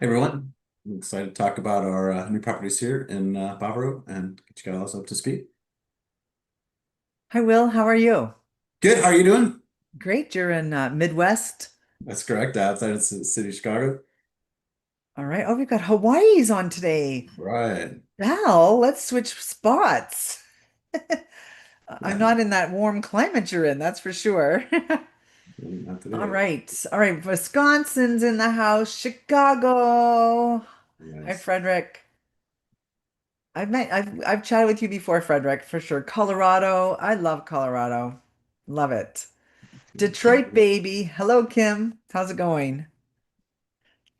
Hey everyone, I'm excited to talk about our new properties here in Bavaro and get you guys up to speed. Hi, Will. How are you? Good, how are you doing? Great. You're in Midwest. That's correct, outside of the city of Chicago. All right. Oh, we've got Hawaii's on today. Right. Val, let's switch spots. I'm Yeah, not in that warm climate you're in, that's for sure. not All today. right. All right. Wisconsin's in the house. Chicago. Hi, Yes. Frederick. I've chatted with you before, Frederick, for sure. Colorado. I love Colorado. Love it. Detroit, baby. Hello, Kim. How's it going?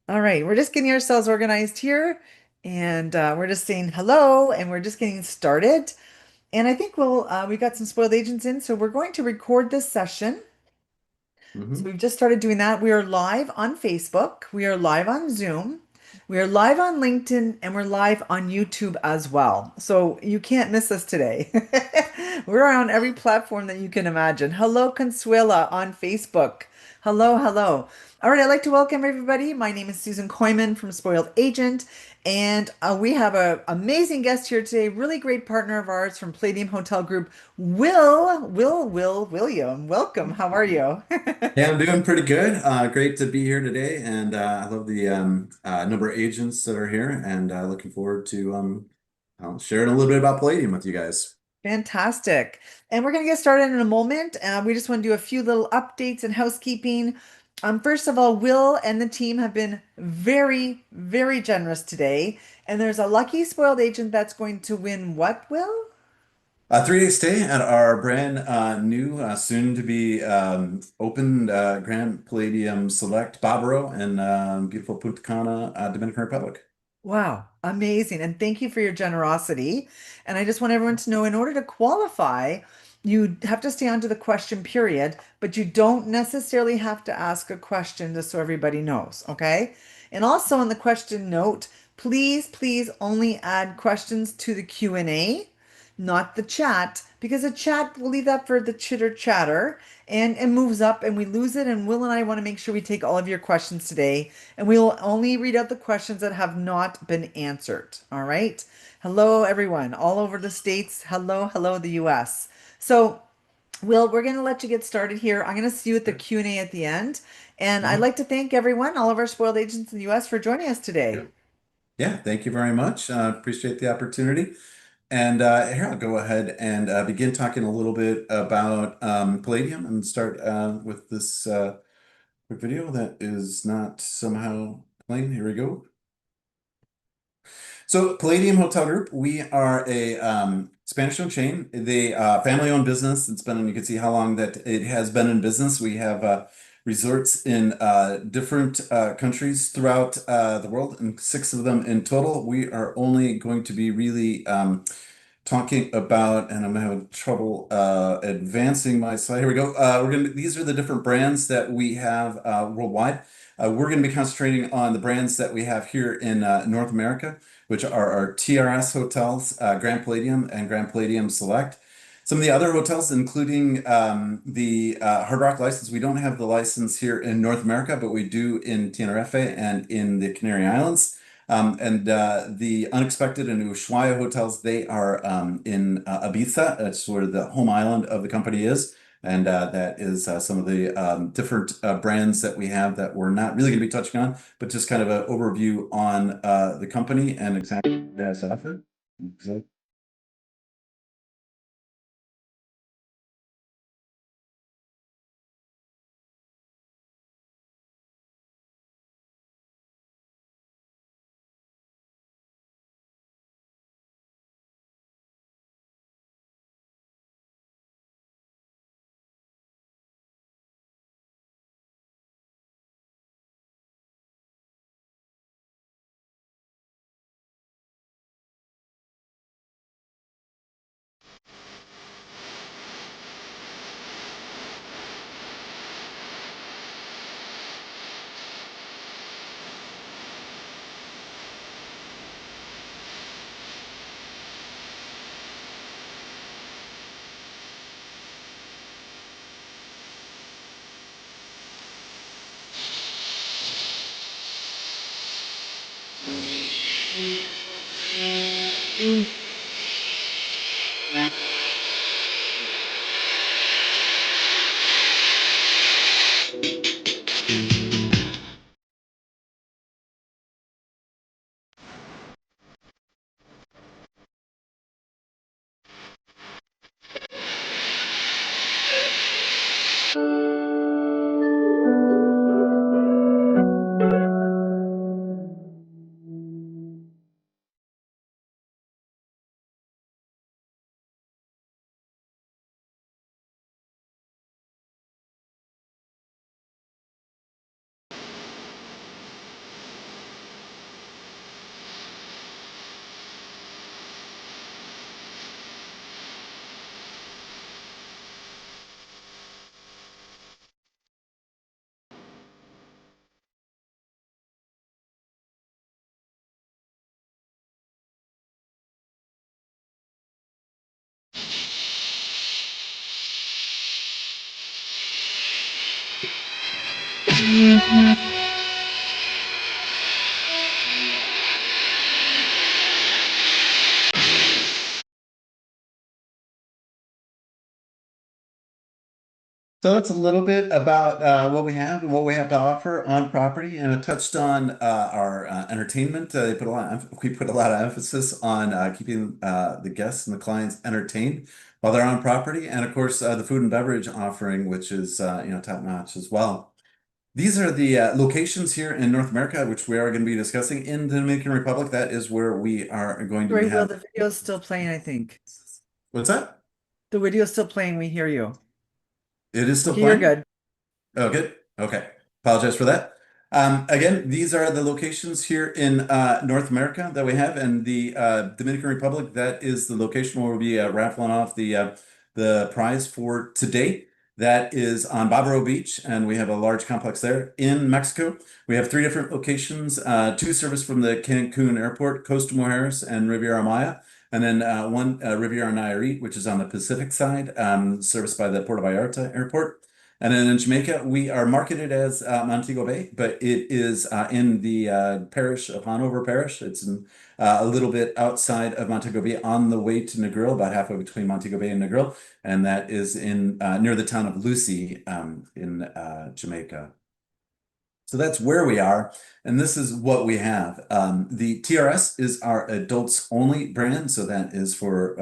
All right, we're just getting ourselves organized here and we're just saying hello and we're just getting started. And I think we got some spoiled agents in, so we're going to record this session. So Hmm. we've just started doing that. We are live on Facebook, we are live on Zoom, we are live on LinkedIn, and we're live on YouTube as well. So you can't miss us today. We're on every platform that you can imagine. Hello, Consuela on Facebook. Hello, hello. All right, I'd like to welcome everybody. My name is Susan Koyman from Spoiled Agent, and we have an amazing guest here today, really great partner of ours from Palladium Hotel Group, William. Welcome. How are you? Yeah, I'm doing pretty good. Great to be here today, and I love the number of agents that are here, and looking forward to sharing a little bit about Palladium with you guys. Fantastic. And we're going to get started in a moment. We just want to do a few little updates and housekeeping. First of all, Will and the team have been very, very generous today. And there's a lucky spoiled agent that's going to win what, Will? 3 day stay at our brand new, soon to be opened Grand Palladium Select Barbaro in beautiful Punta Cana, Dominican Republic. Wow, amazing. And thank you for your generosity. And I just want everyone to know in order to qualify, you have to stay on to the question period, but you don't necessarily have to ask a question just so everybody knows, okay? And also on the question note, please only add questions to the Q&A, not the chat, because the chat, we'll leave that for the chitter chatter and it moves up and we lose it. And Will and I want to make sure we take all of your questions today. And we will only read out the questions that have not been answered. All right. Hello, everyone, all over the States. Hello, the US. So, Will, we're going to let you get started here. I'm going to see you at the Q&A at the end. And I'd Mhm. like to thank everyone, all of our spoiled agents in the US, for joining us Yeah. today. Yeah, thank you very much. Appreciate the opportunity. And here I'll go ahead and begin talking a little bit about Palladium and start with this quick video that is not somehow playing. Here we go. So Palladium Hotel Group, we are a Spanish-owned chain, the family-owned business. It's been, and you can see how long that it has been in business. We have resorts in different countries throughout the world, and 6 of them in total. We are only going to be really talking about, and I'm having trouble advancing my slide. Here we go. These are the different brands that we have worldwide. We're going to be concentrating on the brands that we have here in North America, which are our TRS hotels, Grand Palladium and Grand Palladium Select. Some of the other hotels, including the Hard Rock license, we don't have the license here in North America, but we do in Tenerife and in the Canary Islands. And the Unexpected and Ushuaia hotels, they are in Ibiza. That's where the home island of the company is. And that is some of the different brands that we have that we're not really going to be touching on, but just kind of an overview on the company and exactly that's offered. So it's a little bit about what we have and what we have to offer on property, and it touched on our entertainment. We put a lot of emphasis on keeping the guests and the clients entertained while they're on property, and of course the food and beverage offering, which is top notch as well. These are the locations here in North America, which we are going to be discussing in the Dominican Republic. That is where we are going to Sorry, Will, have. the video's still playing, I think. What's that? The video's still playing. We hear you. It is still Okay, you're playing? good. Oh, good. Okay. Apologize for that. Again, these are the locations here in North America that we have, and the Dominican Republic. That is the location where we'll be raffling off the prize for today. That is on Bávaro Beach, and we have a large complex there. In Mexico, we have three different locations: two service from the Cancun Airport, Costa Mujeres, and Riviera Maya, and then one Riviera Nayarit, which is on the Pacific side, serviced by the Puerto Vallarta Airport. And then in Jamaica, we are marketed as Montego Bay, but it is in the parish of Hanover Parish. It's a little bit outside of Montego Bay on the way to Negril, about halfway between Montego Bay and Negril. And that is in near the town of Lucy in Jamaica. So that's where we are, and this is what we have. The TRS is our adults only brand, so that is for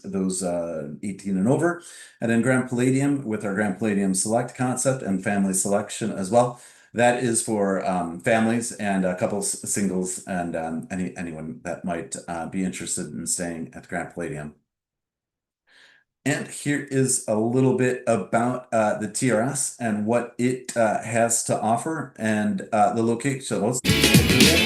those 18 and over. And then Grand Palladium with our Grand Palladium Select concept and family selection as well. That is for families and couples, singles, and anyone that might be interested in staying at the Grand Palladium. And here is a little bit about the TRS and what it has to offer and the location. So let's take a look.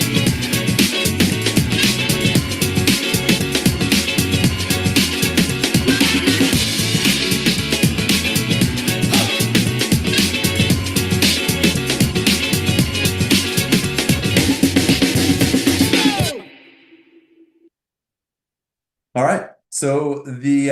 All right. So the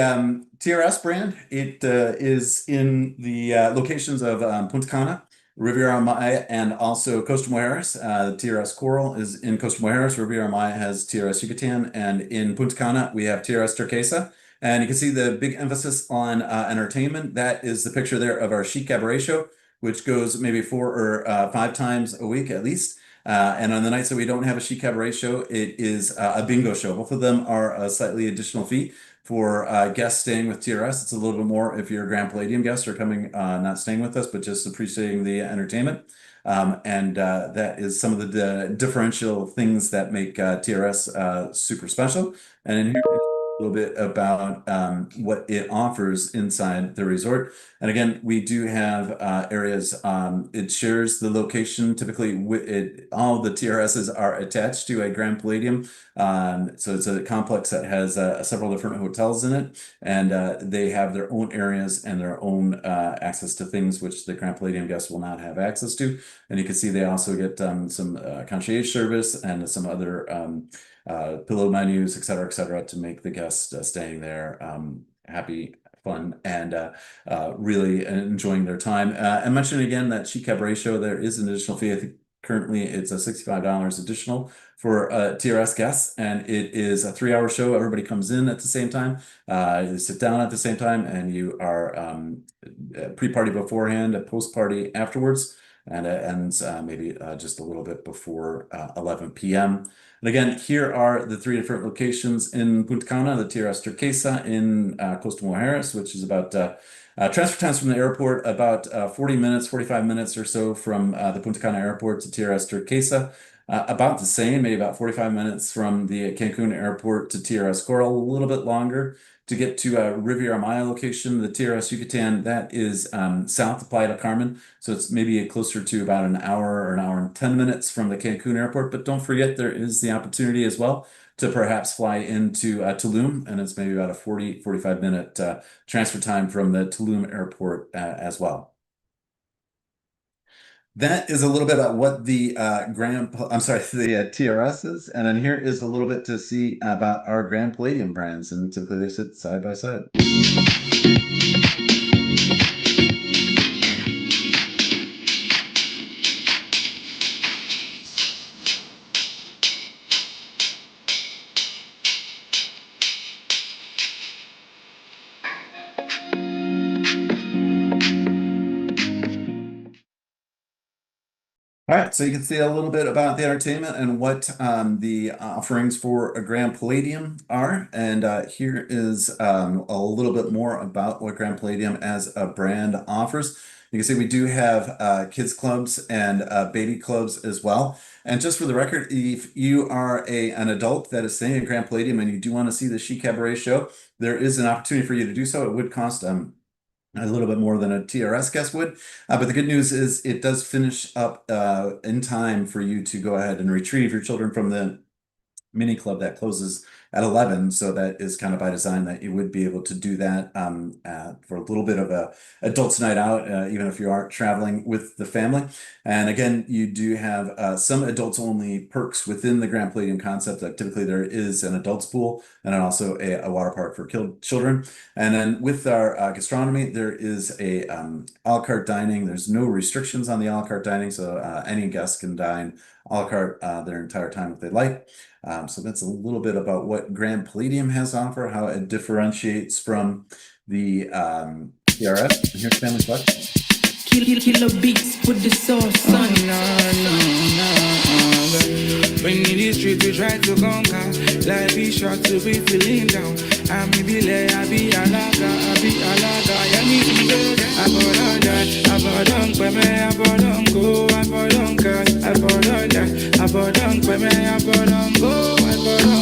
TRS brand, it is in the locations of Punta Cana, Riviera Maya, and also Costa Mujeres. TRS Coral is in Costa Mujeres. Riviera Maya has TRS Yucatan, and in Punta Cana we have TRS Turquesa. And you can see the big emphasis on entertainment. That is the picture there of our Chic Cabaret show, which goes maybe 4 or 5 times a week at least. And on the nights that we don't have a Chic Cabaret show, it is a bingo show. Both of them are a slightly additional fee for guests staying with TRS. It's a little bit more if you're a Grand Palladium guest or coming, not staying with us, but just appreciating the entertainment. And that is some of the differential things that make TRS super special. And in here, a little bit about what it offers inside the resort. And again, we do have areas. It shares the location. Typically, all the TRSs are attached to a Grand Palladium. So it's a complex that has several different hotels in it, and they have their own areas and their own access to things which the Grand Palladium guests will not have access to. And you can see they also get some concierge service and some other pillow menus, et cetera, to make the guests staying there happy, fun, and really enjoying their time. And mention again that Chic Cabaret show, there is an additional fee. I think Currently, it's a $65 additional for TRS guests, and it is a 3-hour show. Everybody comes in at the same time. You sit down at the same time, and you are pre-party beforehand, a post-party afterwards, and it ends maybe just a little bit before 11 p.m. And again, here are the 3 different locations in Punta Cana: the TRS Turquesa in Costa Mujeres, which is about transfer times from the airport, about 40 minutes, 45 minutes or so from the Punta Cana airport to TRS Turquesa. About the same, maybe about 45 minutes from the Cancun airport to TRS Coral, a little bit longer to get to Riviera Maya location, the TRS Yucatan. That is south of Playa del Carmen. So it's maybe closer to about an hour or an hour and 10 minutes from the Cancun airport. But don't forget, there is the opportunity as well to perhaps fly into Tulum, and it's maybe about a 45 minute transfer time from the Tulum airport as well. That is a little bit about what the the TRS is, and then here is a little bit to see about our Grand Palladium brands, and typically they sit side by side. All right, so you can see a little bit about the entertainment and what the offerings for a Grand Palladium are. And here is a little bit more about what Grand Palladium as a brand offers. You can see we do have kids clubs and baby clubs as well. And just for the record, if you are an adult that is staying at Grand Palladium and you do want to see the Chic Cabaret show, there is an opportunity for you to do so. It would cost a little bit more than a TRS guest would. But the good news is it does finish up in time for you to go ahead and retrieve your children from the mini club that closes at 11. So that is kind of by design that you would be able to do that for a little bit of a adults night out, even if you aren't traveling with the family. And again, you do have some adults only perks within the Grand Palladium concept. That typically there is an adults pool and then also a water park for children. And then with our gastronomy, there is a a la carte dining. There's no restrictions on the a la carte dining, so any guest can dine a la carte their entire time if they like. So that's a little bit about what Grand Palladium has to offer, how it differentiates from the TRS. And here's Family Selection. Killer beats, put the sauce on. When in the street we try to conquer, life is short to be feeling down. I be lay, I be alaga. Yeah, me be good. I bought go, I bought cast, I bought go, I bought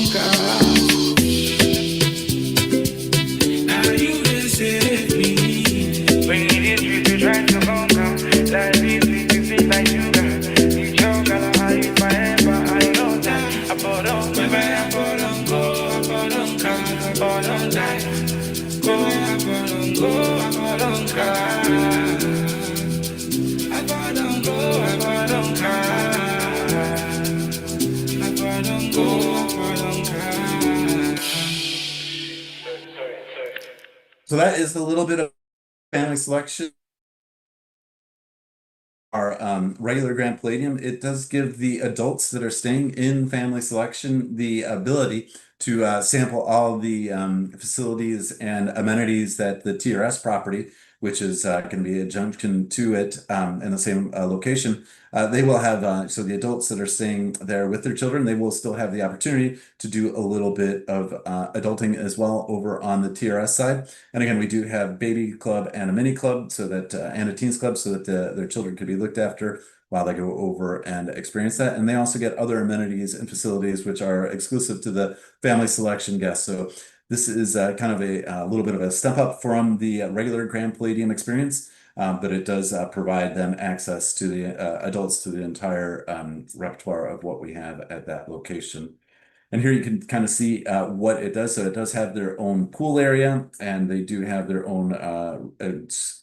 cast. Now you will save me. When in the street we try to conquer, life is sweet, you feel like sugar. It's your color, how you forever, I know that. I bought go, I bought cast, I bought life. Go, I bought cast. So that is a little bit of Family Selection. Our regular Grand Palladium, it does give the adults that are staying in Family Selection the ability to sample all the facilities and amenities that the TRS property, which is going to be adjunct to it in the same location, they will have, so the adults that are staying there with their children, they will still have the opportunity to do a little bit of adulting as well over on the TRS side. And again, we do have baby club and a mini club so that, and a teens club so that their children could be looked after while they go over and experience that. And they also get other amenities and facilities which are exclusive to the Family Selection guests. So this is kind of a little bit of a step up from the regular Grand Palladium experience, but it does provide them access to the adults to the entire repertoire of what we have at that location. And here you can kind of see what it does. So it does have their own pool area, and they do have their own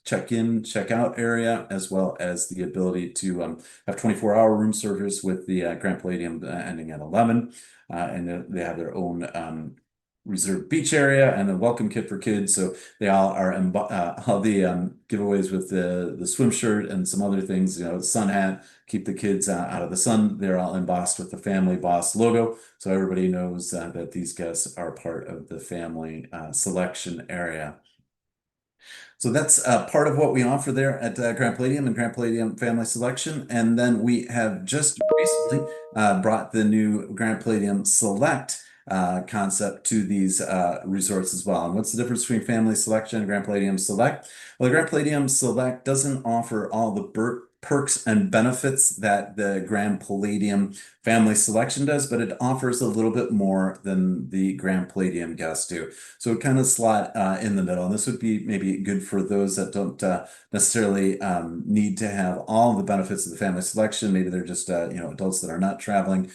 check-in, check-out area, as well as the ability to have 24-hour room service with the Grand Palladium ending at 11. And they have their own reserved beach area and a welcome kit for kids. So they all are all the giveaways with the swim shirt and some other things, sun hat, keep the kids out of the sun. They're all embossed with the Family Boss logo. So everybody knows that these guests are part of the family selection area. So that's part of what we offer there at Grand Palladium and Grand Palladium Family Selection. And then we have just recently brought the new Grand Palladium Select concept to these resorts as well. And what's the difference between Family Selection and Grand Palladium Select? Well, the Grand Palladium Select doesn't offer all the perks and benefits that the Grand Palladium Family Selection does, but it offers a little bit more than the Grand Palladium guests do. So it kind of slot in the middle. And this would be maybe good for those that don't necessarily need to have all the benefits of the Family Selection. Maybe they're just adults that are not traveling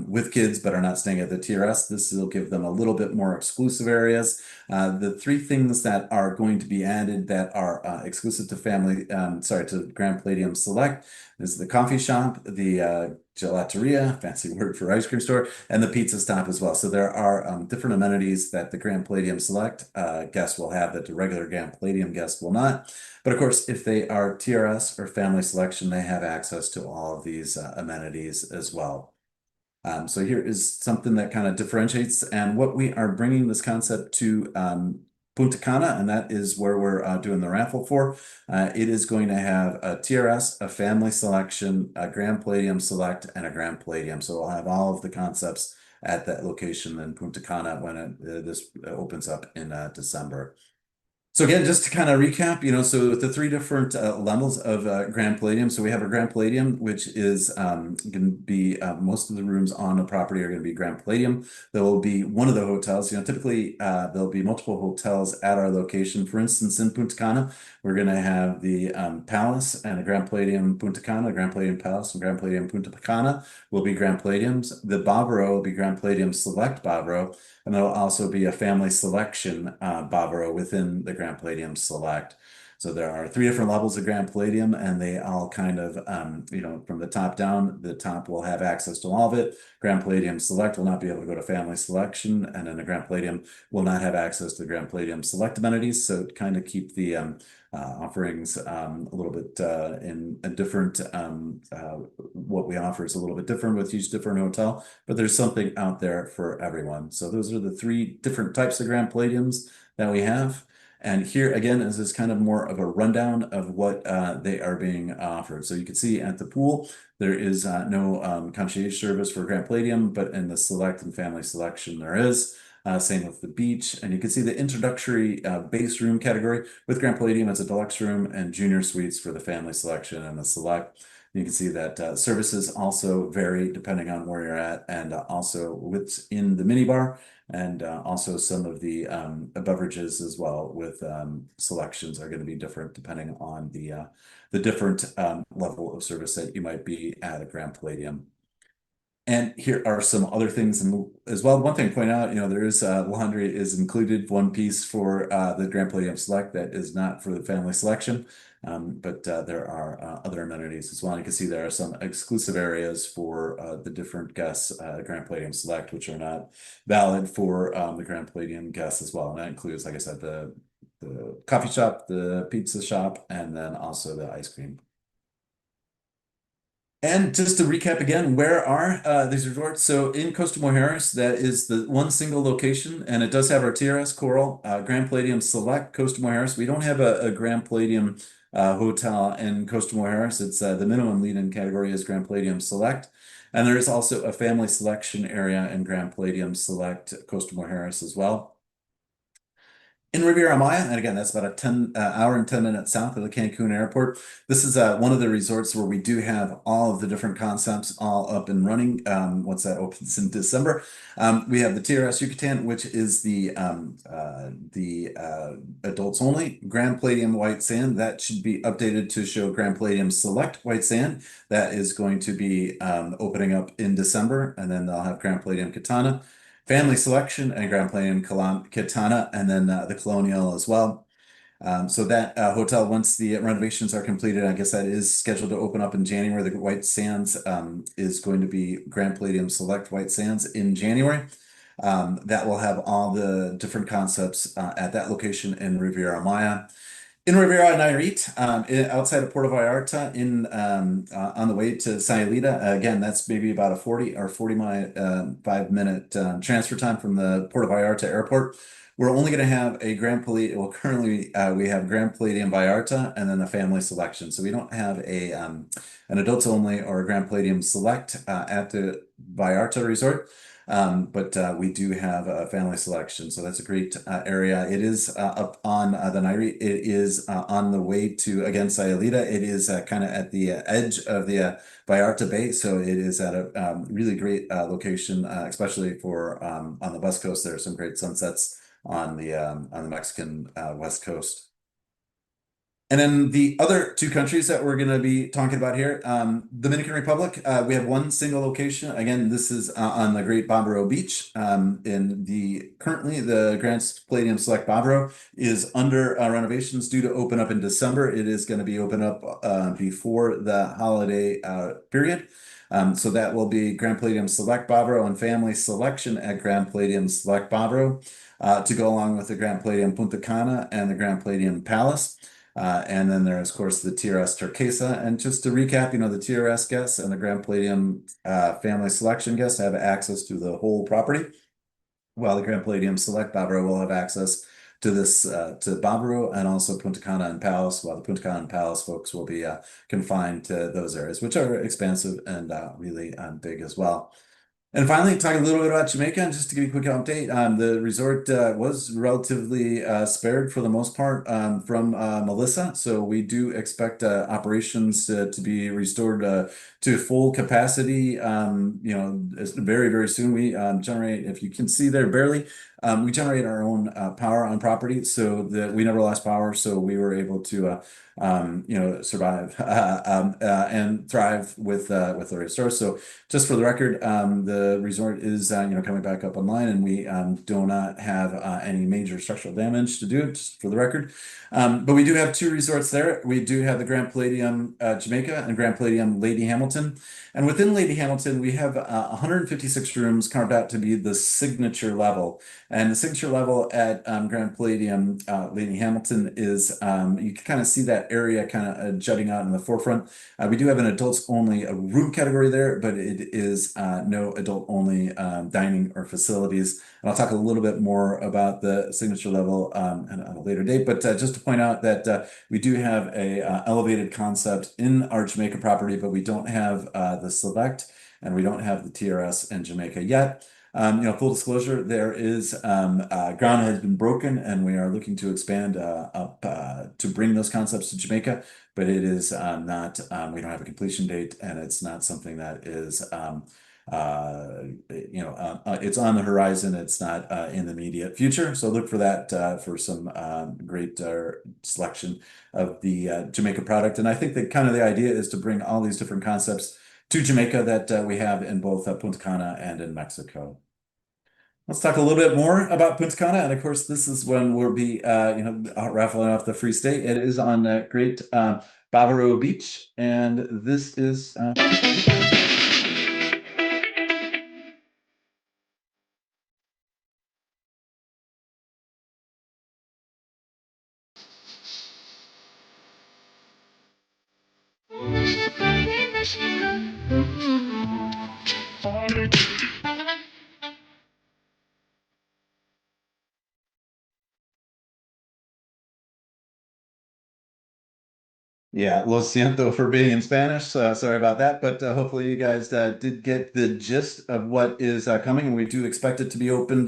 with kids but are not staying at the TRS. This will give them a little bit more exclusive areas. The three things that are going to be added that are exclusive to Grand Palladium Select is the coffee shop, the gelateria, fancy word for ice cream store, and the pizza stop as well. So there are different amenities that the Grand Palladium Select guest will have that the regular Grand Palladium guest will not. But of course, if they are TRS or Family Selection, they have access to all of these amenities as well. So here is something that kind of differentiates, and what we are bringing this concept to Punta Cana, and that is where we're doing the raffle for. It is going to have a TRS, a Family Selection, a Grand Palladium Select, and a Grand Palladium. So we'll have all of the concepts at that location in Punta Cana when this opens up in December. So again, just to kind of recap, so with the three different levels of Grand Palladium. So we have a Grand Palladium, which is going to be most of the rooms on the property are going to be Grand Palladium. There will be one of the hotels. Typically there'll be multiple hotels at our location. For instance, in Punta Cana, we're going to have the Palace and a Grand Palladium Punta Cana, Grand Palladium Palace and Grand Palladium Punta Cana will be Grand Palladiums. The Bavaro will be Grand Palladium Select Bavaro. And there'll also be a Family Selection Bavaro within the Grand Palladium Select. So there are three different levels of Grand Palladium, and they all kind of, from the top down, the top will have access to all of it. Grand Palladium Select will not be able to go to Family Selection, and then the Grand Palladium will not have access to the Grand Palladium Select amenities. So kind of keep the offerings a little bit in a different, what we offer is a little bit different with each different hotel, but there's something out there for everyone. So those are the three different types of Grand Palladiums that we have. And here again is this kind of more of a rundown of what they are being offered. So you can see at the pool, there is no concierge service for Grand Palladium, but in the Select and Family Selection there is. Same with the beach. And you can see the introductory base room category with Grand Palladium as a deluxe room and junior suites for the Family Selection and the Select. You can see that services also vary depending on where you're at, and also what's in the minibar, and also some of the beverages as well with selections are going to be different depending on the different level of service that you might be at a Grand Palladium. And here are some other things as well. One thing to point out, there is laundry is included, one piece for the Grand Palladium Select that is not for the Family Selection. But there are other amenities as well. And you can see there are some exclusive areas for the different guests at Grand Palladium Select, which are not valid for the Grand Palladium guests as well. And that includes, like I said, the coffee shop, the pizza shop, and then also the ice cream. And just to recap again, where are these resorts? So in Costa Mujeres, that is the one single location, and it does have our TRS Coral, Grand Palladium Select, Costa Mujeres. We don't have a Grand Palladium hotel in Costa Mujeres. It's the minimum lead-in category is Grand Palladium Select. And there is also a Family Selection area in Grand Palladium Select, Costa Mujeres as well. In Riviera Maya, and again, that's about a hour and 10 minutes south of the Cancun airport. This is one of the resorts where we do have all of the different concepts all up and running once that opens in December. We have the TRS Yucatan, which is the adults only. Grand Palladium White Sand, that should be updated to show Grand Palladium Select White Sand. That is going to be opening up in December, and then they'll have Grand Palladium Katana, Family Selection, and Grand Palladium Katana, and then the Colonial as well. So that hotel, once the renovations are completed, I guess that is scheduled to open up in January. The White Sands is going to be Grand Palladium Select White Sands in January. That will have all the different concepts at that location in Riviera Maya. In Riviera Nayarit, outside of Puerto Vallarta, on the way to Sayulita. Again, that's maybe about a 5-minute transfer time from the Puerto Vallarta airport. We're only going to have a Grand Palladium. Well, currently we have Grand Palladium Vallarta and then a family selection. So we don't have an adults only or a Grand Palladium Select at the Vallarta Resort. But we do have a family selection, so that's a great area. It is up on the Nairi. It is on the way to, again, Sayulita. It is kind of at the edge of the Vallarta Bay, so it is at a really great location, especially for on the West Coast. There are some great sunsets on the Mexican West Coast. And then the other two countries that we're going to be talking about here, Dominican Republic, we have one single location. Again, this is on the Great Barbaro Beach. Currently the Grand Palladium Select Barbaro is under renovations due to open up in December. It is going to be open up before the holiday period. So that will be Grand Palladium Select Barbaro and family selection at Grand Palladium Select Barbaro to go along with the Grand Palladium Punta Cana and the Grand Palladium Palace. And then there's, of course, the TRS Turquesa. And just to recap, the TRS guests and the Grand Palladium family selection guests have access to the whole property, while the Grand Palladium Select Barbaro will have access to to Barbaro and also Punta Cana and Palace, while the Punta Cana and Palace folks will be confined to those areas, which are expansive and really big as well. And finally, talking a little bit about Jamaica, and just to give you a quick update, the resort was relatively spared for the most part from Melissa. So we do expect operations to be restored to full capacity, very, very soon. We generate, if you can see there barely, we generate our own power on property, so that we never lost power. So we were able to survive and thrive with the resort. So just for the record, the resort is coming back up online, and we do not have any major structural damage to do, just for the record. But we do have two resorts there. We do have the Grand Palladium Jamaica and Grand Palladium Lady Hamilton. And within Lady Hamilton, we have 156 rooms carved out to be the signature level. And the signature level at Grand Palladium Lady Hamilton is, you can kind of see that area kind of jutting out in the forefront. We do have an adults only room category there, but it is no adult only dining or facilities. And I'll talk a little bit more about the signature level at a later date. But just to point out that we do have a elevated concept in our Jamaica property, but we don't have the Select, and we don't have the TRS in Jamaica yet. Full disclosure, there is ground has been broken, and we are looking to expand up to bring those concepts to Jamaica, but it is not, we don't have a completion date, and it's not something that is, it's on the horizon. It's not in the immediate future. So look for that for some great selection of the Jamaica product. And I think that kind of the idea is to bring all these different concepts to Jamaica that we have in both Punta Cana and in Mexico. Let's talk a little bit more about Punta Cana, and of course, this is when we'll be, raffling off the free stay. It is on Great Bavaro Beach, and this is. Yeah, lo siento for being in Spanish. Sorry about that, but hopefully you guys did get the gist of what is coming, and we do expect it to be opened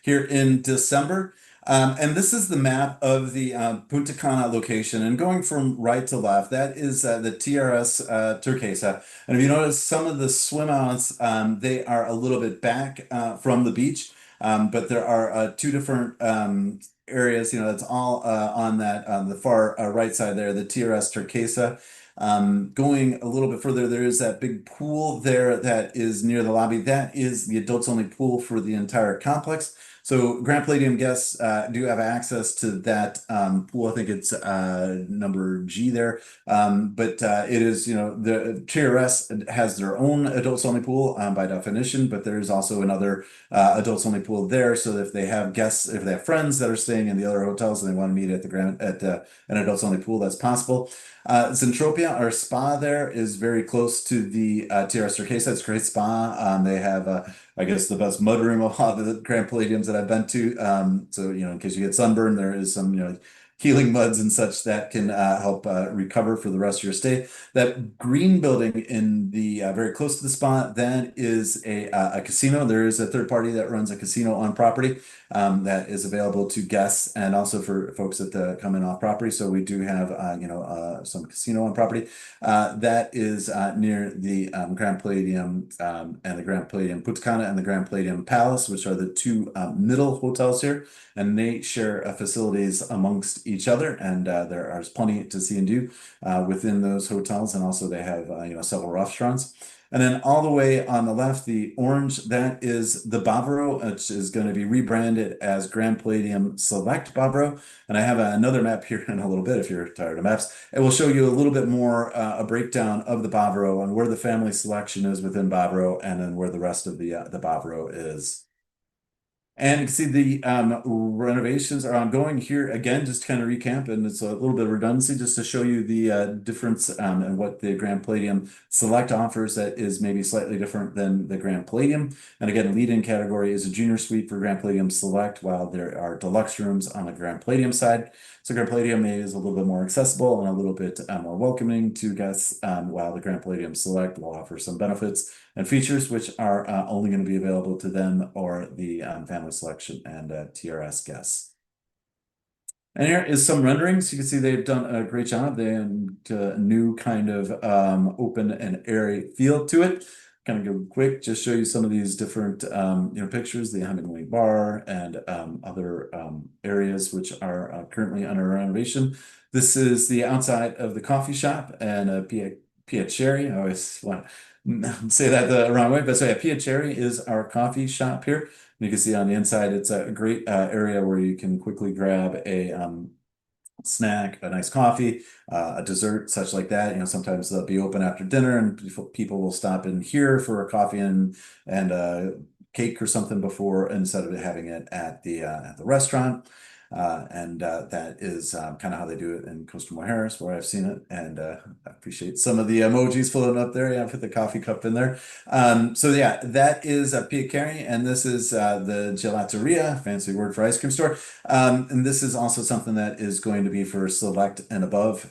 here in December. And this is the map of the Punta Cana location, and going from right to left, that is the TRS Turquesa. And if you notice, some of the swim outs, they are a little bit back from the beach, but there are two different areas, that's all on the far right side there, the TRS Turquesa. Going a little bit further, there is that big pool there that is near the lobby. That is the adults only pool for the entire complex. So Grand Palladium guests do have access to that pool. I think it's number G there. But it is, the TRS has their own adults only pool by definition, but there's also another adults only pool there. So if they have guests, if they have friends that are staying in the other hotels and they want to meet at an adults only pool, that's possible. Zentropia, our spa there, is very close to the TRS Turquesa. It's a great spa. They have, I guess, the best mudroom of all the Grand Palladiums that I've been to. So, in case you get sunburned, there is some, healing muds and such that can help recover for the rest of your stay. That green building in the very close to the spa, that is a casino. There is a third party that runs a casino on property that is available to guests and also for folks that come in off property. So we do have some casino on property that is near the Grand Palladium and the Grand Palladium Punta Cana and the Grand Palladium Palace, which are the two middle hotels here, and they share facilities amongst each other, and there is plenty to see and do within those hotels, and also they have several restaurants. And then all the way on the left, the orange, that is the Bavaro, which is going to be rebranded as Grand Palladium Select Bavaro. And I have another map here in a little bit if you're tired of maps. It will show you a little bit more a breakdown of the Bavaro and where the family selection is within Bavaro, and then where the rest of the Bavaro is. And you can see the renovations are ongoing here. Again, just to kind of recap, and it's a little bit of redundancy just to show you the difference and what the Grand Palladium Select offers that is maybe slightly different than the Grand Palladium. And again, lead-in category is a junior suite for Grand Palladium Select, while there are deluxe rooms on the Grand Palladium side. So Grand Palladium is a little bit more accessible and a little bit more welcoming to guests, while the Grand Palladium Select will offer some benefits and features which are only going to be available to them or the family selection and TRS guests. And here is some renderings. You can see they've done a great job. They have a new kind of open and airy feel to it. Kind of go quick, just show you some of these different pictures, the Hemingway bar and other areas which are currently under renovation. This is the outside of the coffee shop and Piacere. I always want to say that the wrong way, but so yeah, Piacere is our coffee shop here. And you can see on the inside, it's a great area where you can quickly grab a snack, a nice coffee, a dessert, such like that. Sometimes they'll be open after dinner, and people will stop in here for a coffee and cake or something before, instead of having it at the restaurant. And that is kind of how they do it in Costa Mujeres, where I've seen it, and I appreciate some of the emojis floating up there. Yeah, put the coffee cup in there. So yeah, that is Piacere, and this is the gelateria, fancy word for ice cream store. And this is also something that is going to be for select and above.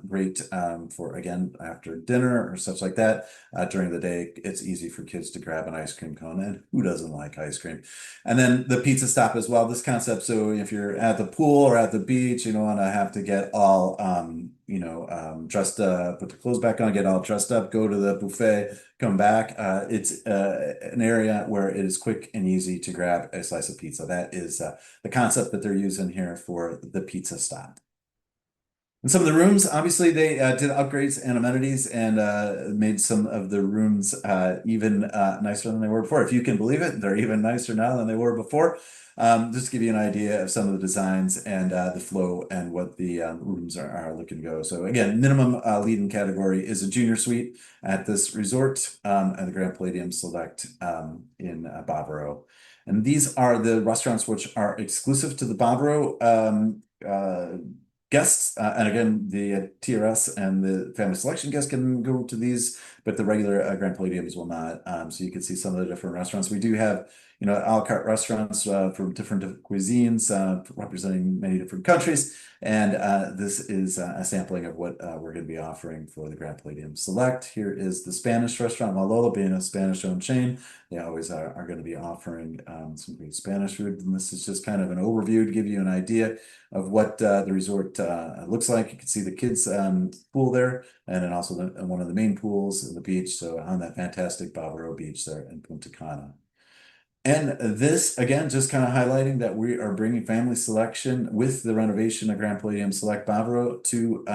Great for, again, after dinner or such like that. During the day, it's easy for kids to grab an ice cream cone, and who doesn't like ice cream? And then the pizza stop as well, this concept. So if you're at the pool or at the beach, you don't want to have to get all dressed up, put the clothes back on, get all dressed up, go to the buffet, come back. It's an area where it is quick and easy to grab a slice of pizza. That is the concept that they're using here for the pizza stop. And some of the rooms, obviously, they did upgrades and amenities and made some of the rooms even nicer than they were before. If you can believe it, they're even nicer now than they were before. Just to give you an idea of some of the designs and the flow and what the rooms are looking to go. So again, minimum lead-in category is a junior suite at this resort at the Grand Palladium Select in Bavaro. And these are the restaurants which are exclusive to the Bavaro guests, and again, the TRS and the family selection guests can go to these, but the regular Grand Palladiums will not. So you can see some of the different restaurants. We do have, a la carte restaurants for different cuisines, representing many different countries. And this is a sampling of what we're going to be offering for the Grand Palladium Select. Here is the Spanish restaurant, Malolo, being a Spanish-owned chain. They always are going to be offering some great Spanish food. And this is just kind of an overview to give you an idea of what the resort looks like. You can see the kids pool there, and then also one of the main pools in the beach. So on that fantastic Bavaro beach there in Punta Cana. And this, again, just kind of highlighting that we are bringing family selection with the renovation of Grand Palladium Select Bavaro to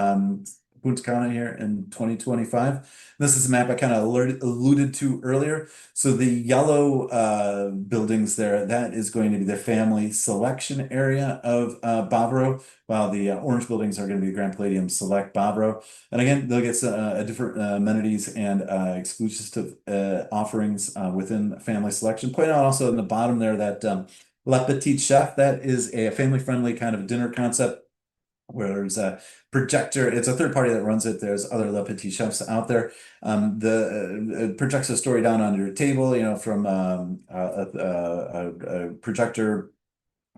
Punta Cana here in 2025. This is a map I kind of alluded to earlier. So the yellow buildings there, that is going to be the family selection area of Bavaro, while the orange buildings are going to be Grand Palladium Select Bavaro. And again, they'll get different amenities and exclusive offerings within family selection. Point out also in the bottom there that Le Petit Chef, that is a family-friendly kind of dinner concept where there's a projector. It's a third party that runs it. There's other Le Petit Chefs out there. The projects a story down on your table, from a projector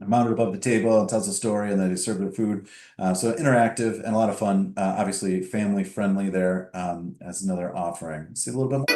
mounted above the table and tells a story, and then they serve their food. So interactive and a lot of fun. Obviously, family friendly there as another offering. See a little bit more.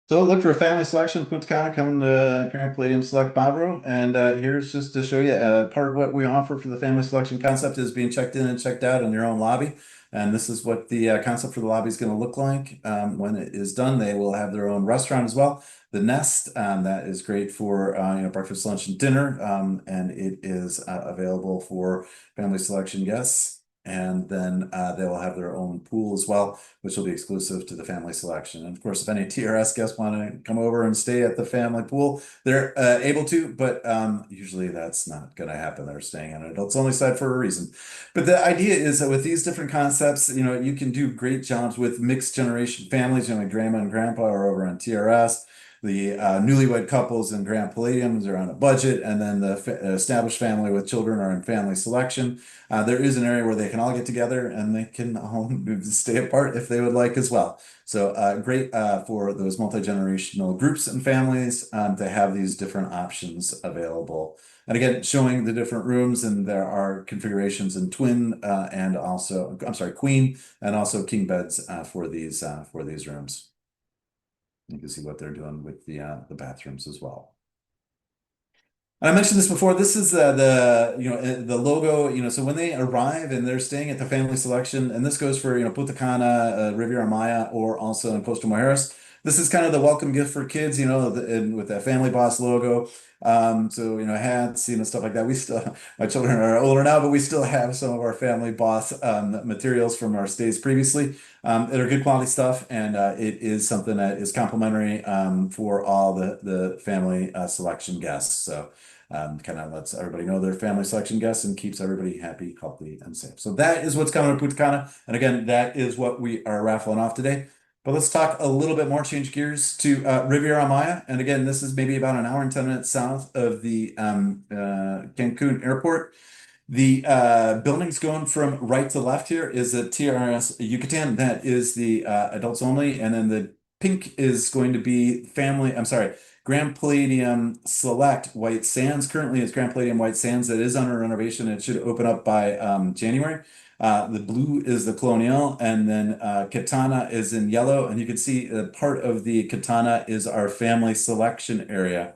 So look for a family selection Punta Cana coming to Grand Palladium Select Bavaro. And here's just to show you part of what we offer for the family selection concept is being checked in and checked out in your own lobby. And this is what the concept for the lobby is going to look like. When it is done, they will have their own restaurant as well. The Nest, that is great for breakfast, lunch, and dinner. And it is available for family selection guests. And then they will have their own pool as well, which will be exclusive to the family selection. And of course, if any TRS guests want to come over and stay at the family pool, they're able to, but usually that's not going to happen. They're staying on adults only side for a reason. But the idea is that with these different concepts, you can do great jobs with mixed generation families. My grandma and grandpa are over on TRS. The newlywed couples in Grand Palladium are on a budget, and then the established family with children are in family selection. There is an area where they can all get together and they can all stay apart if they would like as well. So great for those multi-generational groups and families to have these different options available. And again, showing the different rooms, and there are configurations in twin and also, I'm sorry, queen and also king beds for these rooms. You can see what they're doing with the bathrooms as well. I mentioned this before. This is the logo. So when they arrive and they're staying at the family selection, and this goes for Punta Cana, Riviera Maya, or also in Costa Mujeres. This is kind of the welcome gift for kids, with that Family Boss logo. So hats, stuff like that. We still, my children are older now, but we still have some of our Family Boss materials from our stays previously. That are good quality stuff, and it is something that is complimentary for all the family selection guests. So kind of lets everybody know they're family selection guests and keeps everybody happy, healthy, and safe. So that is what's coming to Punta Cana. And again, that is what we are raffling off today. But let's talk a little bit more, change gears to Riviera Maya. And again, this is maybe about an hour and 10 minutes south of the Cancun airport. The buildings going from right to left here is a TRS Yucatan. That is the adults only. And then the pink is going to be Grand Palladium Select White Sands. Currently it's Grand Palladium White Sands. That is under renovation. It should open up by January. The blue is the Colonial, and then Katana is in yellow. And you can see part of the Katana is our family selection area.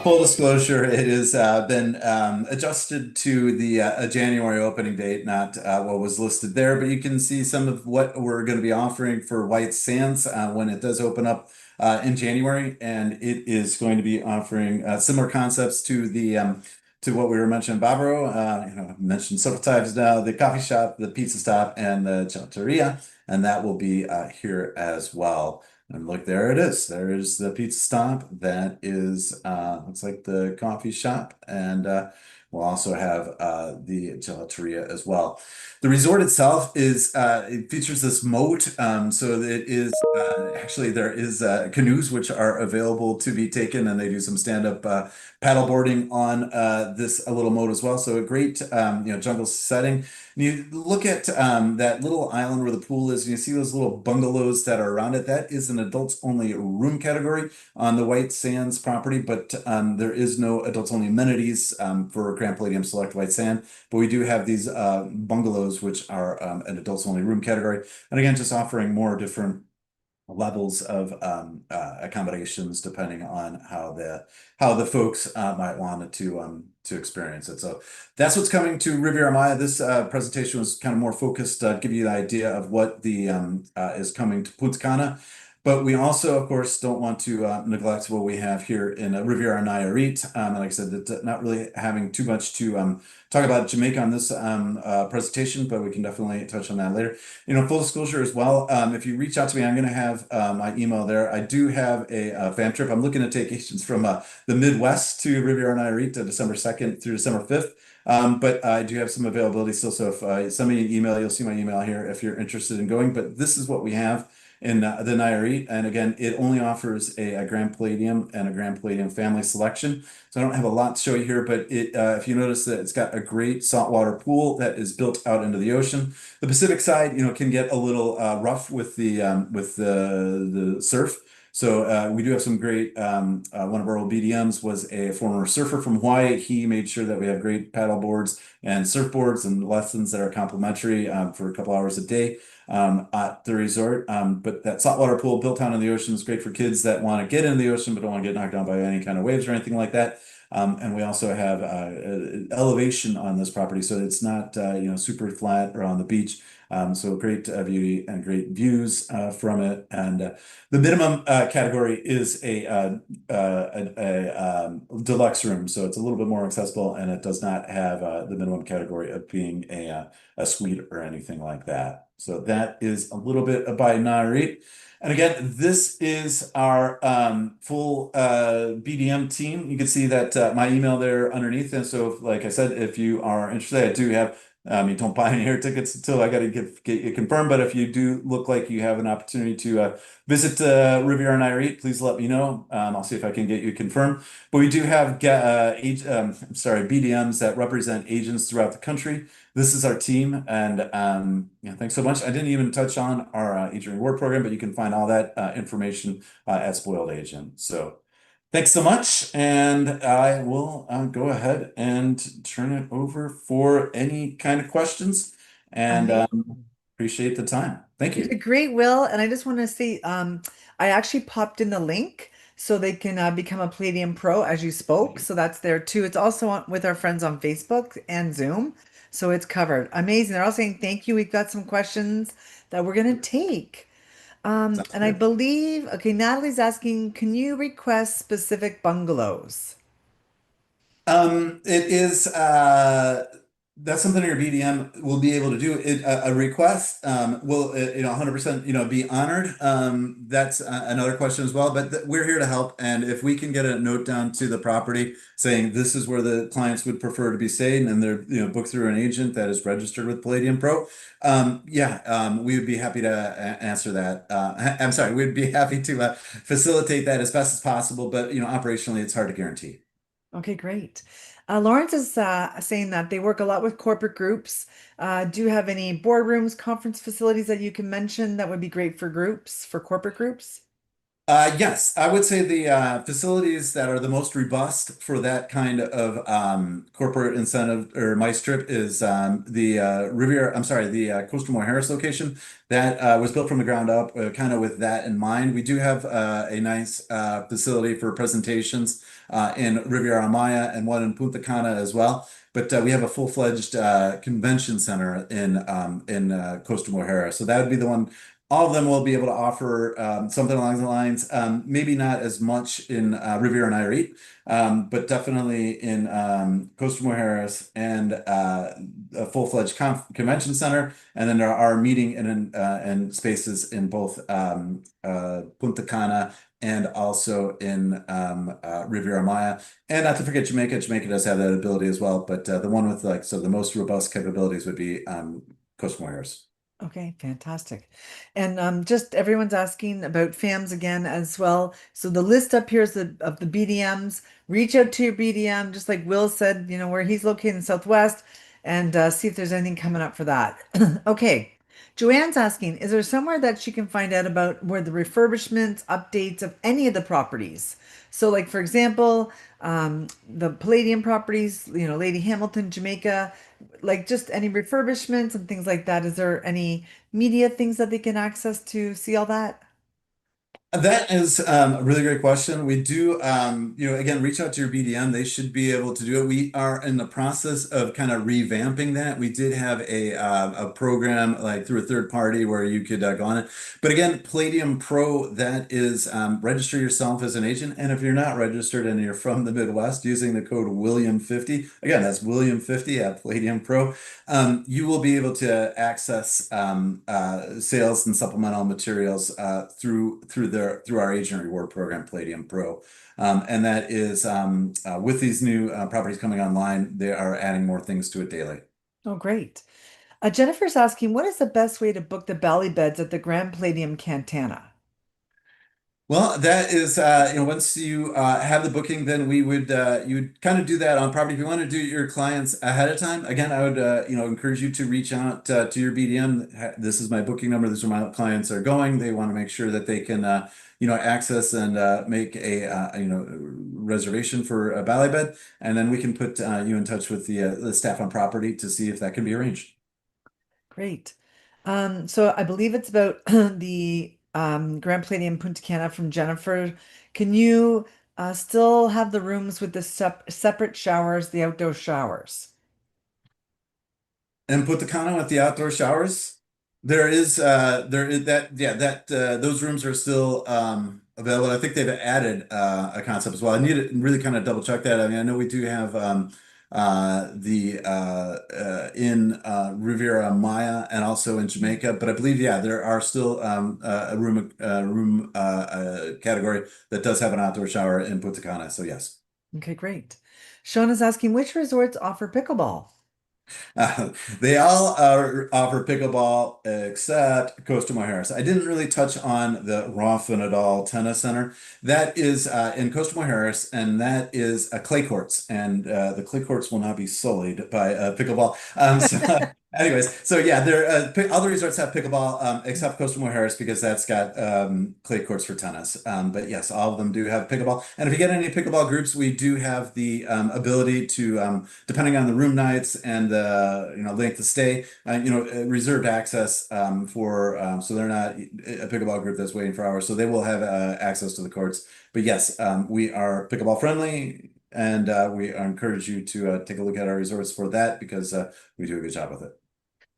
Full disclosure, it has been adjusted to the January opening date, not what was listed there, but you can see some of what we're going to be offering for White Sands when it does open up in January, and it is going to be offering similar concepts to the to what we were mentioning, Barbaro. I've mentioned several times now, the coffee shop, the pizza stop, and the gelateria, and that will be here as well. And look, there it is. There is the pizza stop. That is looks like the coffee shop. And we'll also have the gelateria as well. The resort itself is it features this moat. So it is actually there is canoes which are available to be taken, and they do some stand-up paddle boarding on this a little moat as well. So a great jungle setting. And you look at that little island where the pool is, and you see those little bungalows that are around it. That is an adults only room category on the White Sands property, but there is no adults only amenities for Grand Palladium Select White Sand. But we do have these bungalows, which are an adults only room category. And again, just offering more different levels of accommodations depending on how the folks might want it to experience it. So that's what's coming to Riviera Maya. This presentation was kind of more focused to give you the idea of what the is coming to Punta Cana. But we also, of course, don't want to neglect what we have here in Riviera Nayarit. And like I said, not really having too much to talk about Jamaica on this presentation, but we can definitely touch on that later. Full disclosure as well, if you reach out to me, I'm going to have my email there. I do have a fam trip. I'm looking to take Asians from the Midwest to Riviera Nayarit December 2nd through December 5th. But I do have some availability still. So if send me an email, you'll see my email here if you're interested in going. But this is what we have in the Nayarit. And again, it only offers a Grand Palladium and a Grand Palladium family selection. So I don't have a lot to show you here, but if you notice that it's got a great saltwater pool that is built out into the ocean. The Pacific side, can get a little rough with the surf. So we do have some great, one of our old BDMs was a former surfer from Hawaii. He made sure that we have great paddle boards and surfboards and lessons that are complimentary for a couple hours a day at the resort. But that saltwater pool built out in the ocean is great for kids that want to get in the ocean but don't want to get knocked down by any kind of waves or anything like that. And we also have elevation on this property, so it's not super flat or on the beach. So great beauty and great views from it. And the minimum category is a deluxe room, so it's a little bit more accessible, and it does not have the minimum category of being a suite or anything like that. So that is a little bit by Nayarit. And again, this is our full BDM team. You can see that my email there underneath. And so, like I said, if you are interested, I do have, you don't buy any air tickets until I got to get you confirmed. But if you do look like you have an opportunity to visit Riviera Nayarit, please let me know. I'll see if I can get you confirmed. But we do have BDMs that represent agents throughout the country. This is our team, and thanks so much. I didn't even touch on our agent reward program, but you can find all that information at Spoiled Agent. So thanks so much, and I will go ahead and turn it over for any kind of questions, and appreciate the time. Thank You you. did great, Will. And I just want to say, I actually popped in the link so they can become a Palladium Pro as you spoke. So that's there too. It's also with our friends on Facebook and Zoom. So it's covered. Amazing. They're all saying thank you. We've got some questions that we're going to take. Sounds And I good. believe, okay, Natalie's asking, can you request specific bungalows? It is that's something your BDM will be able to do. A request will 100% be honored. That's another question as well. But we're here to help, and if we can get a note down to the property saying this is where the clients would prefer to be stayed, and they're booked through an agent that is registered with Palladium Pro, we would be happy to answer that. I'm sorry, we'd be happy to facilitate that as best as possible. But operationally, it's hard to guarantee. Okay, great. Lawrence is saying that they work a lot with corporate groups. Do you have any boardrooms, conference facilities that you can mention that would be great for groups, for corporate groups? Yes, I would say the facilities that are the most robust for that kind of corporate incentive or MICE trip is the Riviera, I'm sorry, the Coastal Harris location that was built from the ground up, kind of with that in mind. We do have a nice facility for presentations in Riviera Maya and one in Punta Cana as well. But we have a full-fledged convention center in Coastal Harris. So that would be the one all of them will be able to offer something along the lines, maybe not as much in Riviera and Nayarit, but definitely in Costa Mujeres and a full-fledged convention center. And then there are meeting and spaces in both Punta Cana and also in Riviera Maya. And not to forget Jamaica. Jamaica does have that ability as well, but the one with the most robust capabilities would be Costa Mujeres. Okay, fantastic. And just everyone's asking about FAMs again as well. So the list up here is of the BDMs. Reach out to your BDM, just like Will said, where he's located in Southwest, and see if there's anything coming up for that. Okay. Joanne's asking, is there somewhere that she can find out about where the refurbishments, updates of any of the properties? So, like for example, the Palladium properties, Lady Hamilton, Jamaica, like just any refurbishments and things like that. Is there any media things that they can access to see all that? That is a really great question. We do, again, reach out to your BDM. They should be able to do it. We are in the process of kind of revamping that. We did have a program like through a third party where you could go on it. But again, Palladium Pro, that is register yourself as an agent. And if you're not registered and you're from the Midwest, using the code William50, again, that's William50 at Palladium Pro, you will be able to access sales and supplemental materials through our agent reward program, Palladium Pro. And that is with these new properties coming online, they are adding more things to it daily. Oh, great. Jennifer's asking, what is the best way to book the Bally beds at the Grand Palladium Cantana? Well, that is, once you have the booking, then we would you would kind of do that on property. If you want to do your clients ahead of time, again, I would encourage you to reach out to your BDM. This is my booking number. This is where my clients are going. They want to make sure that they can access and make a reservation for a ballet bed, and then we can put you in touch with the staff on property to see if that can be arranged. Great. So I believe it's about the Grand Palladium Punta Cana from Jennifer. Can you still have the rooms with the separate showers, the outdoor showers? And put the condo with the outdoor showers. There is that yeah that those rooms are still available. I think they've added a concept as well. I need to really kind of double check that. I mean, I know we do have the in Riviera Maya and also in Jamaica, but I believe there are still a room category that does have an outdoor shower in Punta Cana. So yes. Okay, great. Sean is asking which resorts offer pickleball? They all offer pickleball except Costa Mujeres. I didn't really touch on the Rafa Nadal Tennis Center. That is in Costa Mujeres, and that is clay courts. And the clay courts will not be sullied by pickleball. Anyways, so yeah, all the resorts have pickleball except Costa Mujeres because that's got clay courts for tennis. But yes, all of them do have pickleball. And if you get any pickleball groups, we do have the ability to, depending on the room nights and the length of stay, reserved access for so they're not a pickleball group that's waiting for hours, so they will have access to the courts. But yes, we are pickleball friendly. And we encourage you to take a look at our resorts for that because we do a good job with it.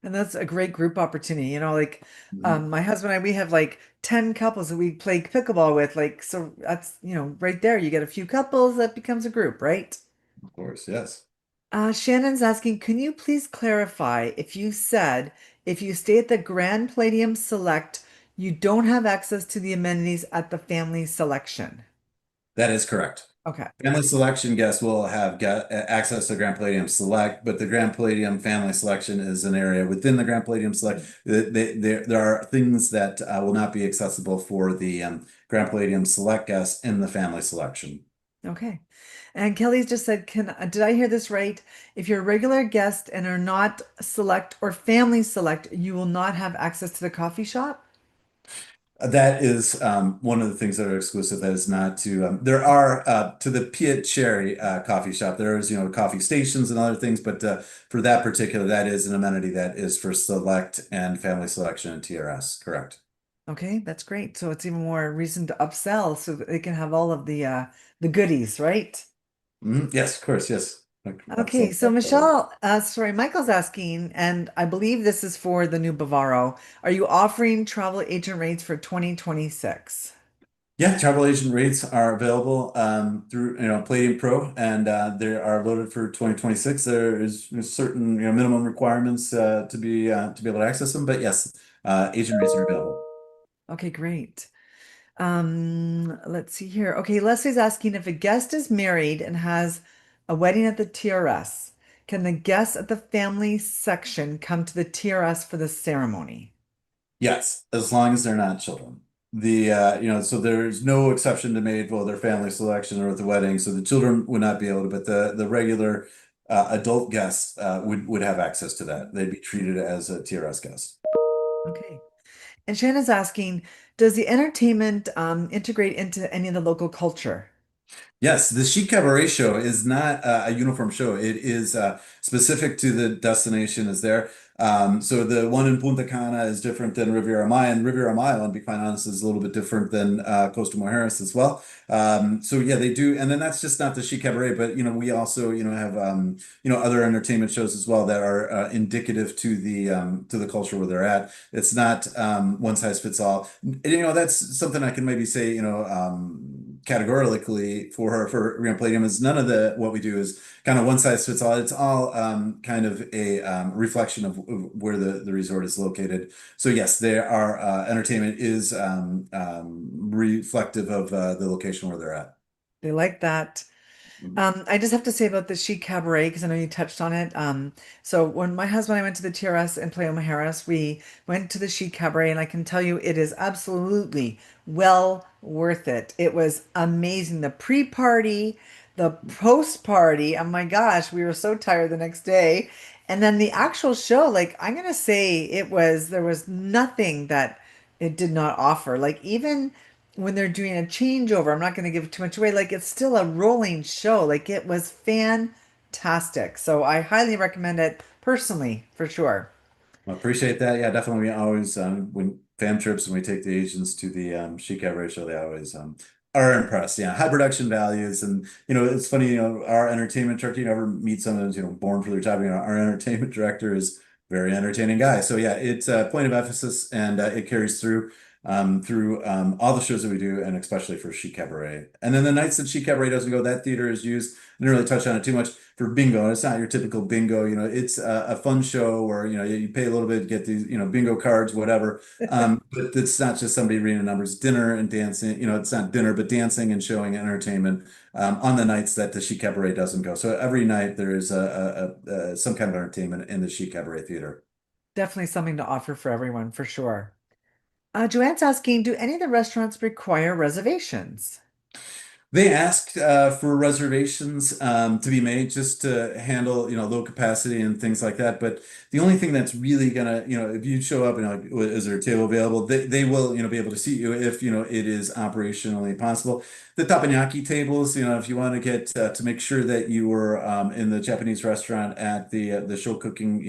And that's a great group opportunity. Mhm. My husband and I, we have like 10 couples that we play pickleball with. Like, so that's, right there, you get a few couples, that becomes a group, right? Of course, yes. Shannon's asking, can you please clarify if you said if you stay at the Grand Palladium Select, you don't have access to the amenities at the Family Selection? That is correct. Okay. Family selection guests will have access to Grand Palladium Select, but the Grand Palladium Family Selection is an area within the Grand Palladium Select. There are things that will not be accessible for the Grand Palladium Select guests in the Family Selection. Okay. And Kelly's just said, did I hear this right? If you're a regular guest and are not select or family select, you will not have access to the coffee shop? That is one of the things that are exclusive. That is not to. There are to the Piet Cherry coffee shop. There's coffee stations and other things, but for that particular, that is an amenity that is for select and family selection and TRS. Correct. Okay, that's great. So it's even more reason to upsell so that they can have all of the goodies, right? Yes, of course. Yes. Okay, so Michelle, sorry, Michael's asking, and I believe this is for the new Bavaro. Are you offering travel agent rates for 2026? Yeah, travel agent rates are available through Palladium Pro, and they are loaded for 2026. There is certain minimum requirements to be able to access them, but yes, agent rates are available. Okay, great. Let's see here. Okay, Leslie's asking if a guest is married and has a wedding at the TRS, can the guests at the family section come to the TRS for the ceremony? Yes, as long as they're not children. So there's no exception to made for their family selection or at the wedding. So the children would not be able to, but the regular adult guests would have access to that. They'd be treated as a TRS guest. Okay. And Shanna's asking, does the entertainment integrate into any of the local culture? Yes, the Chic Cabaret show is not a uniform show. It is specific to the destination is there. So the one in Punta Cana is different than Riviera Maya, and Riviera Maya, and to be quite honest, is a little bit different than Costa Mujeres as well. So yeah, they do, and then that's just not the Chic Cabaret, but we also have other entertainment shows as well that are indicative to the culture where they're at. It's not one size fits all. That's something I can maybe say categorically for Palladium is none of the what we do is kind of one size fits all. It's all kind of a reflection of where the resort is located. So yes, there are entertainment is reflective of the location where they're at. They like that. I just have to say about the Chic Cabaret because I know you touched on it. So when my husband and I went to the TRS in Playa Mujeres, we went to the Chic Cabaret, and I can tell you it is absolutely well worth it. It was amazing. The pre-party, the post-party. Oh my gosh, we were so tired the next day. And then the actual show, like I'm gonna say there was nothing that it did not offer. Like even when they're doing a changeover, I'm not going to give too much away. Like it's still a rolling show. Like it was fantastic. So I highly recommend it personally, for sure. I appreciate that. Yeah, definitely. We always when fam trips and we take the Asians to the Chic Cabaret show, they always are impressed. Yeah, high production values, and it's funny. Our entertainment director. You ever meet someone who's born for their job? Our entertainment director is a very entertaining guy. So yeah, it's a point of emphasis, and it carries through all the shows that we do, and especially for Chic Cabaret. And then the nights that Chic Cabaret doesn't go, that theater is used. I didn't really touch on it too much for bingo. It's not your typical bingo. It's a fun show where you pay a little bit to get these bingo cards, whatever. But it's not just somebody reading numbers. Dinner and dancing. It's not dinner, but dancing and showing entertainment on the nights that the Chic Cabaret doesn't go. So every night there is some kind of entertainment in the Chic Cabaret theater. Definitely something to offer for everyone, for sure. Joanne's asking, do any of the restaurants require reservations? They asked for reservations to be made just to handle, low capacity and things like that. But the only thing that's really gonna, if you show up and like, is there a table available? They will, be able to seat you if, it is operationally possible. The teppanyaki tables, if you want to get to make sure that you were in the Japanese restaurant at the show cooking,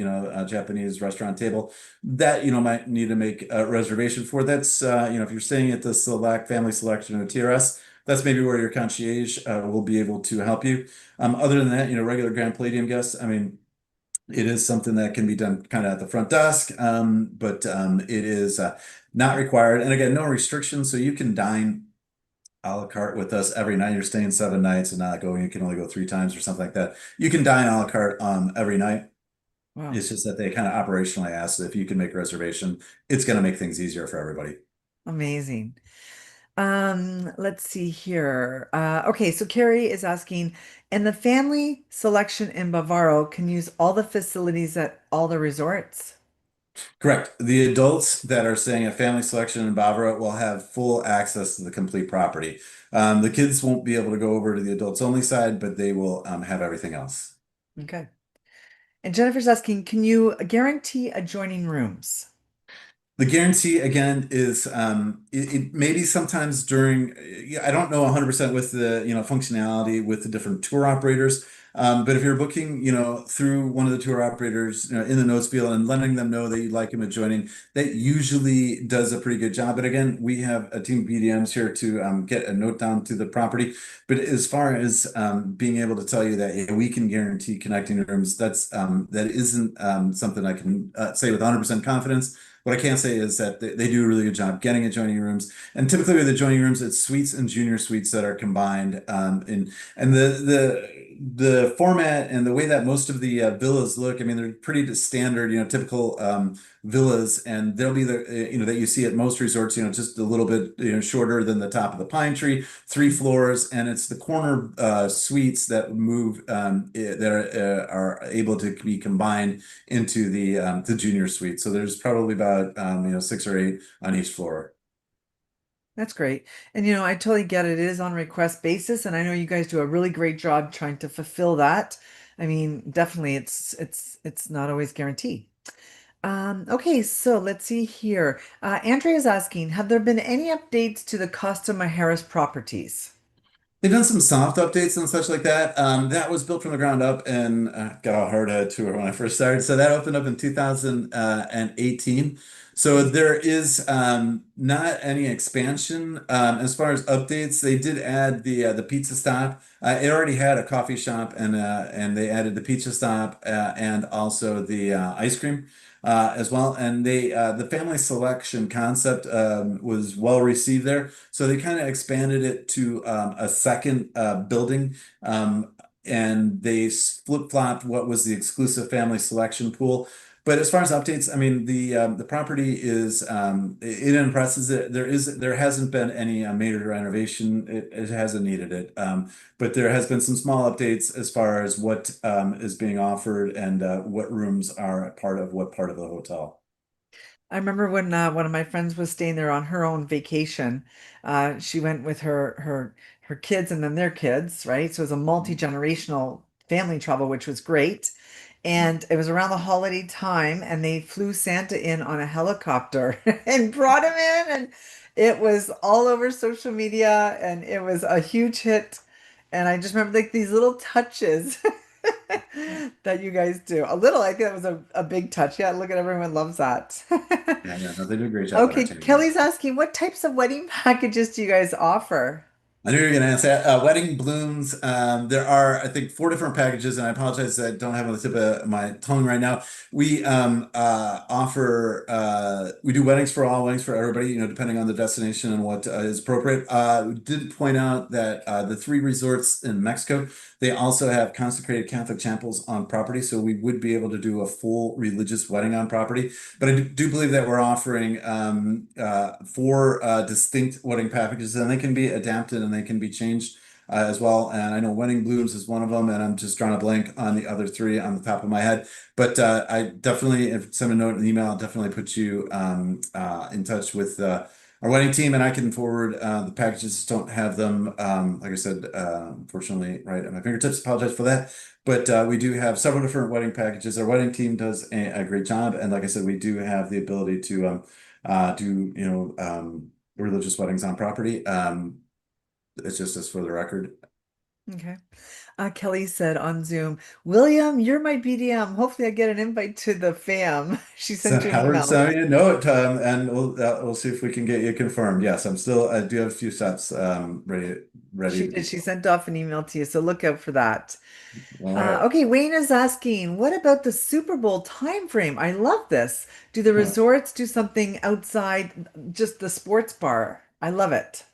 Japanese restaurant table, that might need to make a reservation for. That's if you're staying at the select family selection or TRS, that's maybe where your concierge will be able to help you. Other than that, regular Grand Palladium guests, I mean, it is something that can be done kind of at the front desk, but it is not required. And again, no restrictions, so you can dine a la carte with us every night. You're staying 7 nights and not going, you can only go 3 times or something like that. You can dine a la carte every night. Wow, It's just that they kind of operationally ask if you can make a reservation. It's going to make things easier for everybody. amazing. Let's see here. Okay, so Carrie is asking, and the family selection in Bavaro can use all the facilities at all the resorts? Correct. The adults that are staying at family selection in Bavara will have full access to the complete property. The kids won't be able to go over to the adults only side, but they will have everything else. Okay. And Jennifer's asking, can you guarantee adjoining rooms? The guarantee again is it maybe sometimes during I don't know 100% with the functionality with the different tour operators. But if you're booking, through one of the tour operators, in the notes field and letting them know that you'd like them adjoining, that usually does a pretty good job. But again, we have a team of BDMs here to get a note down to the property. But as far as being able to tell you that yeah, we can guarantee connecting rooms, that isn't something I can say with 100% confidence. What I can say is that they do a really good job getting adjoining rooms, and typically with adjoining rooms, it's suites and junior suites that are combined. And the format and the way that most of the villas look, I mean, they're pretty standard, typical villas, and they'll be that you see at most resorts, just a little bit shorter than the top of the pine tree, 3 floors, and it's the corner suites that move that are able to be combined into the junior suite. So there's probably about 6 or 8 on each floor. That's great. And I totally get it. It is on request basis, and I know you guys do a really great job trying to fulfill that. I mean, definitely it's not always guaranteed. Okay, so let's see here. Andrea is asking, have there been any updates to the Costa Majeras properties? They've done some soft updates and such like that. That was built from the ground up and got a hard tour when I first started. So that opened up in 2018. So there is not any expansion as far as updates. They did add the pizza stop. It already had a coffee shop and they added the pizza stop and also the ice cream as well. And the family selection concept was well received there. So they kind of expanded it to a second building. And they flip-flopped what was the exclusive family selection pool. But as far as updates, I mean the property is it impresses it. There hasn't been any major renovation. It hasn't needed it. But there has been some small updates as far as what is being offered and what rooms are a part of what part of the hotel. I remember when one of my friends was staying there on her own vacation. She went with her kids and then their kids, right? So it was a multi-generational family travel, which was great. And it was around the holiday time, and they flew Santa in on a helicopter and brought him in, and it was all over social media, and it was a huge hit. And I just remember like these little touches that you guys do. A little, I think that was a big touch. Yeah, look at everyone loves that. Yeah, yeah, no, they do a great job Okay, entertaining us. Kelly's asking, what types of wedding packages do you guys offer? I knew you were going to ask that. Wedding blooms. There are, I think, 4 different packages, and I apologize that I don't have it on the tip of my tongue right now. We offer we do weddings for all, weddings for everybody, depending on the destination and what is appropriate. We did point out that the 3 resorts in Mexico, they also have consecrated Catholic chapels on property, so we would be able to do a full religious wedding on property. But I do believe that we're offering 4 distinct wedding packages, and they can be adapted and they can be changed as well. And I know Wedding Blooms is one of them, and I'm just drawing a blank on the other 3 on the top of my head. But I definitely, if send a note, an email, I'll definitely put you in touch with our wedding team, and I can forward the packages. Don't have them, like I said, unfortunately, right at my fingertips. Apologize for that. But we do have several different wedding packages. Our wedding team does a great job, and like I said, we do have the ability to do religious weddings on property. It's just as for the record. Okay. Kelly said on Zoom, William, you're my BDM. Hopefully I get an invite to the fam. She So sent you an Howard email. sent me a note, and we'll see if we can get you confirmed. Yes, I do have a few steps ready She to be did. She filled. sent off an email to you, so look out for that. All right. Okay, Wayne is asking, what about the Super Bowl time frame? I love this. Do the resorts do something outside just the sports bar? I love it.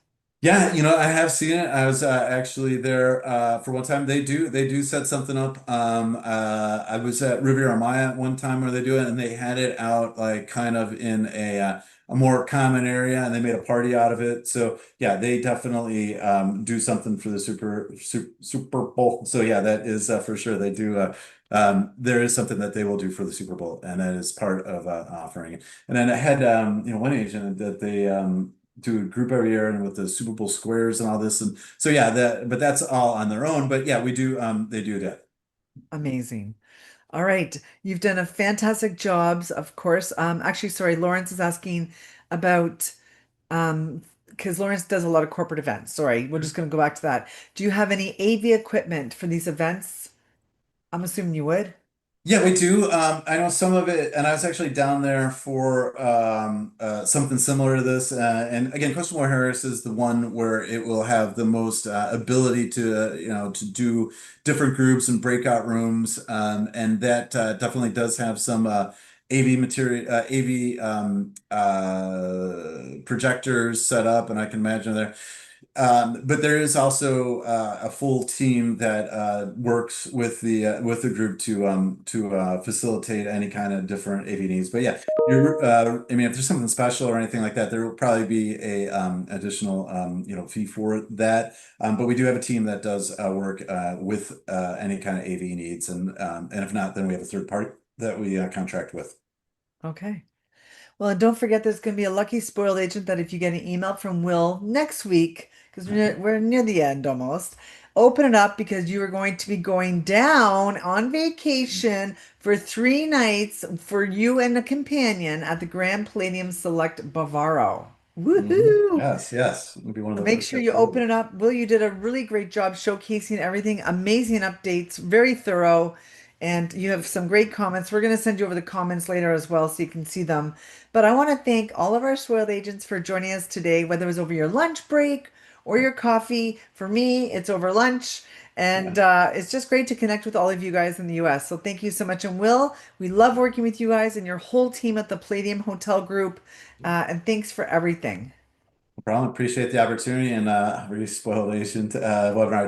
Yeah, I have seen it. I was actually there for one time. They do set something up. I was at Riviera Maya at one time where they do it, and they had it out like kind of in a more common area, and they made a party out of it. So yeah, they definitely do something for the Super Bowl. So yeah, that is for sure. They do. There is something that they will do for the Super Bowl, and that is part of offering it. And then I had one agent that they do a group every year and with the Super Bowl squares and all this. And so yeah, but that's all on their own. But yeah, we do they do that. Amazing. All right. You've done a fantastic jobs, of course. Actually, sorry, Lawrence is asking about because Lawrence does a lot of corporate events. Sorry, we're just going to go back to that. Do you have any AV equipment for these events I'm assuming you would. Yeah, we do. I know some of it, and I was actually down there for something similar to this. And again, Coastal War Harris is the one where it will have the most ability to, to do different groups and breakout rooms. And that definitely does have some AV material, AV projectors set up, and I can imagine there. But there is also a full team that works with the group to facilitate any kind of different AV needs. But yeah, I mean, if there's something special or anything like that, there will probably be a additional fee for that. But we do have a team that does work with any kind of AV needs, and if not, then we have a third party that we contract with. Okay. Well, and don't forget there's going to be a lucky spoiled agent that if you get an email from Will next week, because we're near the end almost, open it up because you are going to be going down on vacation for 3 nights for you and a companion at the Grand Palladium Select Bavaro. Woohoo! Yes, yes, it'll be one of So the make first sure trips you we open do. it up. Will, you did a really great job showcasing everything, amazing updates, very thorough, and you have some great comments. We're going to send you over the comments later as well so you can see them. But I want to thank all of our Soiled agents for joining us today, whether it was over your lunch break or your coffee. For me, it's over lunch. And Yeah. it's just great to connect with all of you guys in the US. So thank you so much. And Will, we love working with you guys and your whole team at the Palladium Hotel Group. And thanks for everything. No problem. Appreciate the opportunity and really spoiled Asian webinar.